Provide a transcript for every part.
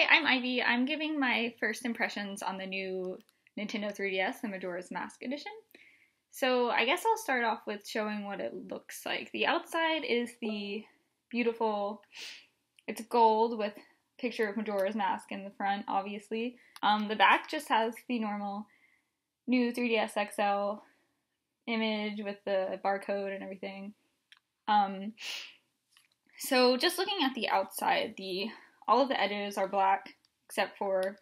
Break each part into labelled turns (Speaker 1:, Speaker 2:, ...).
Speaker 1: Hi, I'm Ivy. I'm giving my first impressions on the new Nintendo 3DS, the Majora's Mask Edition. So I guess I'll start off with showing what it looks like. The outside is the beautiful, it's gold with a picture of Majora's Mask in the front, obviously. The back just has the normal new 3DS XL image with the barcode and everything. So just looking at the outside, all of the edges are black except for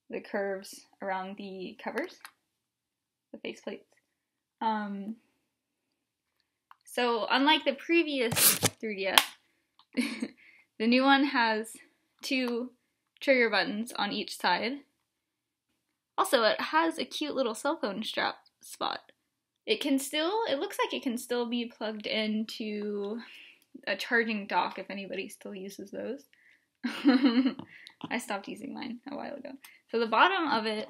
Speaker 1: the curves around the covers, the faceplates. So unlike the previous 3DS, the new one has 2 trigger buttons on each side. Also, it has a cute little cell phone strap spot. It looks like it can still be plugged into a charging dock if anybody still uses those. I stopped using mine a while ago. So the bottom of it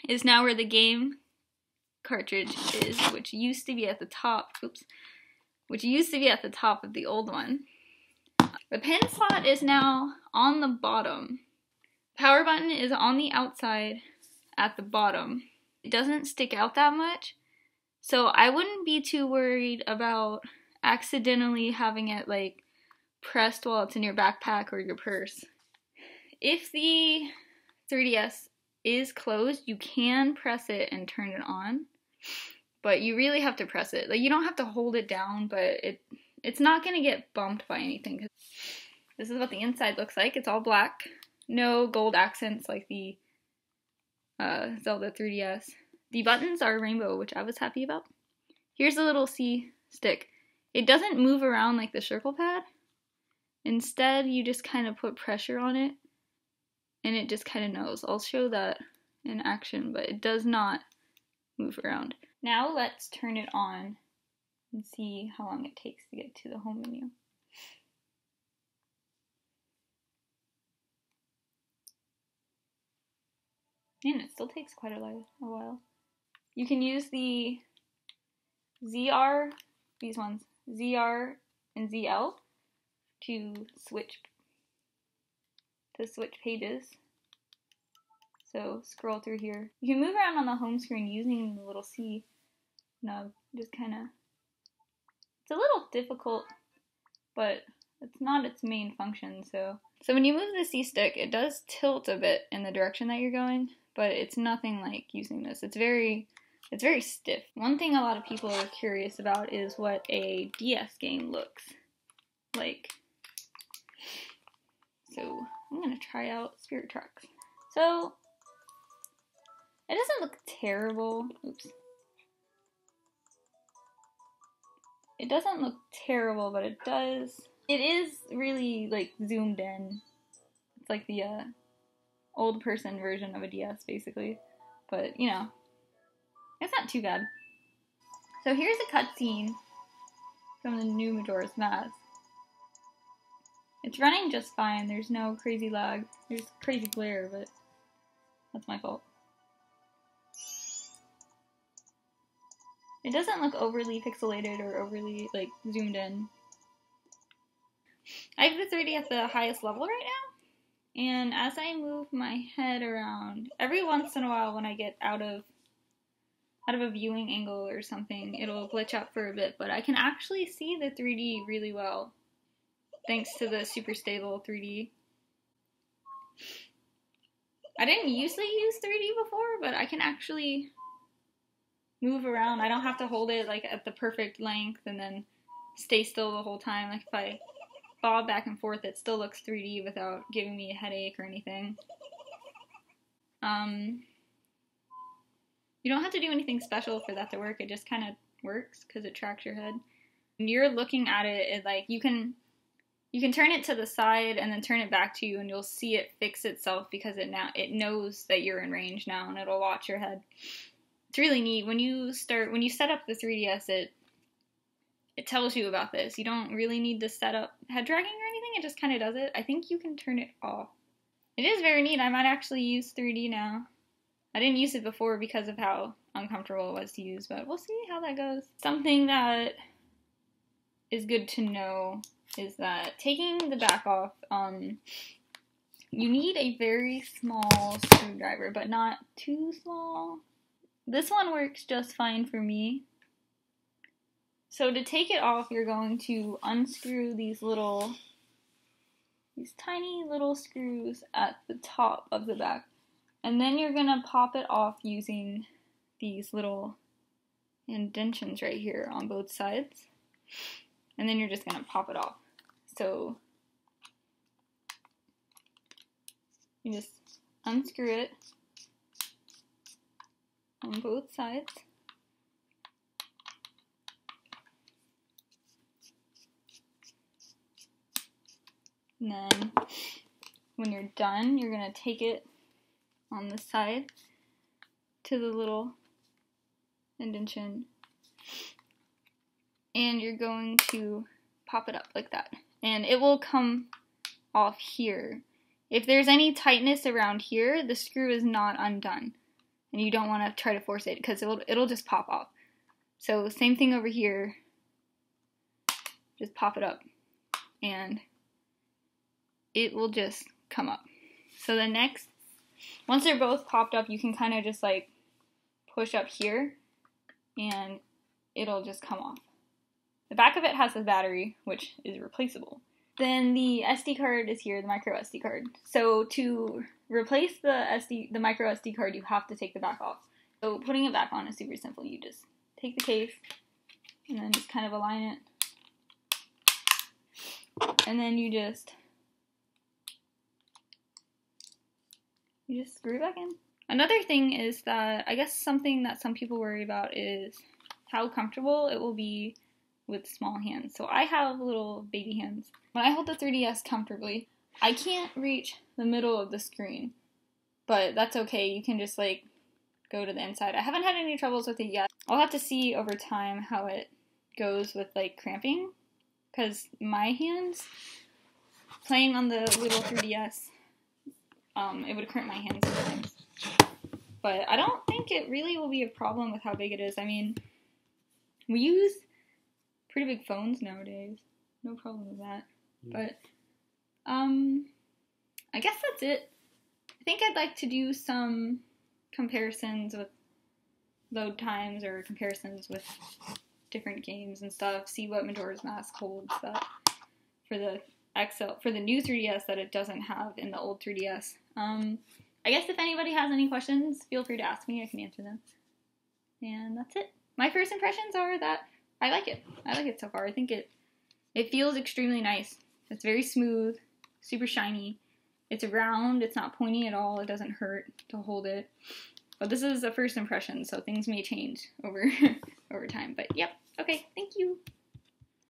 Speaker 1: is now where the game cartridge is, which used to be at the top. Which used to be at the top of the old one. The pin slot is now on the bottom. Power button is on the outside at the bottom. It doesn't stick out that much, so I wouldn't be too worried about accidentally having it like pressed while it's in your backpack or your purse. If the 3DS is closed, you can press it and turn it on, but you really have to press it. Like, you don't have to hold it down, but it's not going to get bumped by anything. This is what the inside looks like. It's all black. No gold accents like the Zelda 3DS. The buttons are rainbow, which I was happy about. Here's a little C stick. It doesn't move around like the circle pad. Instead, you just kind of put pressure on it, and it just kind of knows. I'll show that in action, but it does not move around. Now let's turn it on and see how long it takes to get to the home menu. And it still takes quite a while. You can use the ZR, these ones, ZR and ZL, to switch pages. So scroll through here. You can move around on the home screen using the little C nub. Just kind of, it's a little difficult, but it's not its main function. So when you move the C stick, it does tilt a bit in the direction that you're going, but it's nothing like using this. It's very stiff. One thing a lot of people are curious about is what a DS game looks like. So I'm gonna try out Spirit Tracks. So it doesn't look terrible. Oops. It doesn't look terrible, but it does. It is really like zoomed in. It's like the old person version of a DS, basically. But you know, it's not too bad. So here's a cutscene from the new Majora's Mask. It's running just fine. There's no crazy lag. There's crazy glare, but that's my fault. It doesn't look overly pixelated or overly like zoomed in. I have the 3D at the highest level right now, and as I move my head around, every once in a while when I get out of a viewing angle or something, it'll glitch out for a bit, but I can actually see the 3D really well, thanks to the super stable 3D. I didn't usually use 3D before, but I can actually move around. I don't have to hold it like at the perfect length and then stay still the whole time. Like if I bob back and forth, it still looks 3D without giving me a headache or anything. You don't have to do anything special for that to work. It just kind of works because it tracks your head. When you're looking at it, like you can turn it to the side and then turn it back to you, and you'll see it fix itself because it knows that you're in range now, and it'll watch your head. It's really neat. When you set up the 3DS, it tells you about this. You don't really need to set up head tracking or anything. It just kind of does it. I think you can turn it off. It is very neat. I might actually use 3D now. I didn't use it before because of how uncomfortable it was to use, but we'll see how that goes. Something that is good to know is that taking the back off, You need a very small screwdriver, but not too small. This one works just fine for me. So to take it off, you're going to unscrew these tiny little screws at the top of the back. And then you're gonna pop it off using these little indentions right here on both sides. And then you're just gonna pop it off. So you just unscrew it on both sides. And then when you're done, you're going to take it on the side to the little indentation, and you're going to pop it up like that. And it will come off here. If there's any tightness around here, the screw is not undone. And you don't want to try to force it because it'll just pop off. So same thing over here. Just pop it up and it will just come up. So the next, once they're both popped up, you can kind of just like push up here and it'll just come off. The back of it has a battery, which is replaceable. Then the SD card is here, the micro SD card. So to replace the micro SD card, you have to take the back off. So putting it back on is super simple. You just take the case and then just kind of align it. And then you just screw it back in. Another thing is that, I guess something that some people worry about is how comfortable it will be with small hands. So I have little baby hands. When I hold the 3DS comfortably, I can't reach the middle of the screen, but that's okay. You can just like go to the inside. I haven't had any troubles with it yet. I'll have to see over time how it goes with like cramping, because my hands, playing on the little 3DS, it would cramp my hands sometimes. But I don't think it really will be a problem with how big it is. I mean, we use pretty big phones nowadays. No problem with that. But, I guess that's it. I think I'd like to do some comparisons with load times or comparisons with different games and stuff. See what Majora's Mask holds that for the for the new 3DS that it doesn't have in the old 3DS. I guess if anybody has any questions, feel free to ask me. I can answer them. And that's it. My first impressions are that I like it. I like it so far. I think it feels extremely nice. It's very smooth, super shiny. It's round. It's not pointy at all. It doesn't hurt to hold it. But this is a first impression, so things may change over time. But yep, okay.